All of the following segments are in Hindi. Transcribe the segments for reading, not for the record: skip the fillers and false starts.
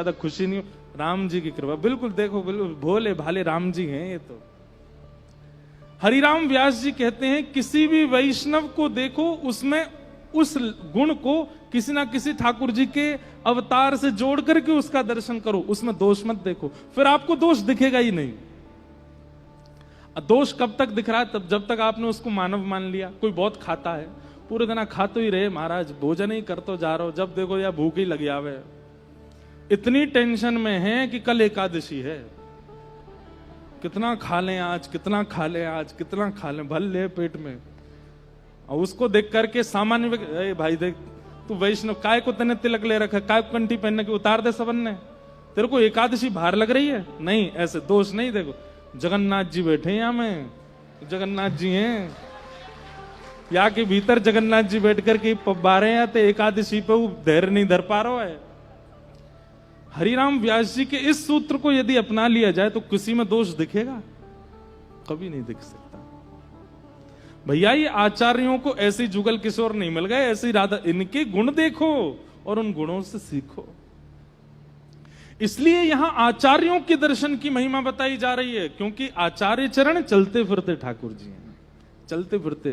ज्यादा खुशी नहीं हो, राम जी की कृपा। बिल्कुल देखो, बिल्कुल भोले भाले राम जी हैं ये तो। हरिराम व्यास जी कहते हैं किसी भी वैष्णव को देखो उसमें उस गुण को किसी ना किसी ठाकुर जी के अवतार से जोड़ करके उसका दर्शन करो, उसमें दोष मत देखो, फिर आपको दोष दिखेगा ही नहीं। दोष कब तक दिख रहा है? तब जब तक आपने उसको मानव मान लिया। कोई बहुत खाता है, पूरे दिन खा तो ही रहे महाराज, भोजन ही कर तो जा रहा हो, जब देखो या भूख ही लगी आवे, इतनी टेंशन में है कि कल एकादशी है, कितना खा लें आज, कितना खा लें आज, कितना खा लें, भल ले पेट में। और उसको देख करके सामान्य भाई देख तू वैष्णव, काय को तने तिलक ले रखा, काय को कंठी पहनने की उतार दे सबन ने, तेरे को एकादशी बाहर लग रही है? नहीं, ऐसे दोष नहीं। देखो जगन्नाथ जी बैठे यहां में, जगन्नाथ जी हैं यहाँ के भीतर, जगन्नाथ जी बैठ करके पब्बारे आते एकादशी पे, वो धैर्य नहीं धर पा रहा है। हरिराम व्यास जी के इस सूत्र को यदि अपना लिया जाए तो किसी में दोष दिखेगा? कभी नहीं दिख सकता। भैया ये आचार्यों को ऐसे जुगल किशोर नहीं मिल गए, ऐसे राधा, इनके गुण देखो और उन गुणों से सीखो। इसलिए यहां आचार्यों के दर्शन की महिमा बताई जा रही है, क्योंकि आचार्य चरण चलते फिरते ठाकुर जी हैं, चलते फिरते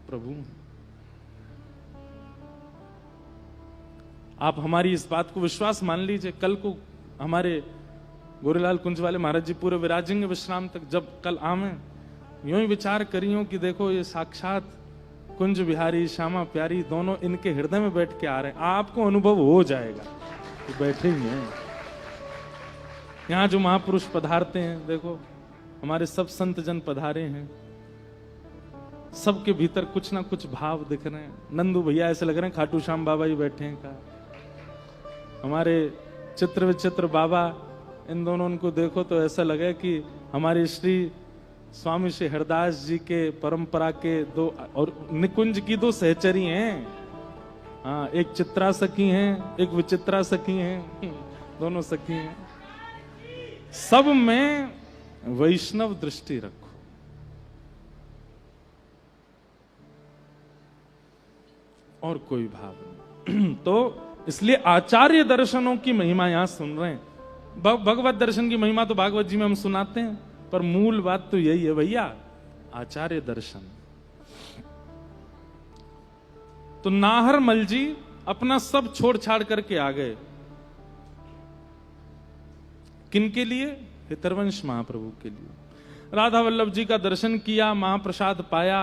प्रभु हैं। आप हमारी इस बात को विश्वास मान लीजिए। कल को हमारे गोरेलाल कुंज वाले महाराज जी पूरे विराजेंगे विश्राम तक, जब कल आवे यूं ही विचार करियो कि देखो ये साक्षात कुंज बिहारी श्यामा प्यारी दोनों इनके हृदय में बैठ के आ रहे हैं। आपको अनुभव हो जाएगा कि बैठे ही हैं। यहाँ जो महापुरुष पधारते हैं, देखो हमारे सब संत जन पधारे हैं, सबके भीतर कुछ ना कुछ भाव दिख रहे हैं। नंदू भैया ऐसे लग रहे हैं खाटू श्याम बाबा ही बैठे हैं का। हमारे चित्र विचित्र बाबा, इन दोनों उनको देखो तो ऐसा लगे कि हमारे श्री स्वामी श्री हरदास जी के परंपरा के दो और निकुंज की दो सहचरी हैं। हाँ, एक चित्रा सखी हैं, एक विचित्रा सखी हैं, दोनों सखी हैं। सब में वैष्णव दृष्टि रखो। और कोई भाव नहीं। तो इसलिए आचार्य दर्शनों की महिमा यहां सुन रहे हैं। भगवत दर्शन की महिमा तो भागवत जी में हम सुनाते हैं, पर मूल बात तो यही है भैया, आचार्य दर्शन। तो नाहर मल जी अपना सब छोड़ छाड़ करके आ गए, किनके लिए? हितरवंश महाप्रभु के लिए। राधा वल्लभ जी का दर्शन किया, महाप्रसाद पाया,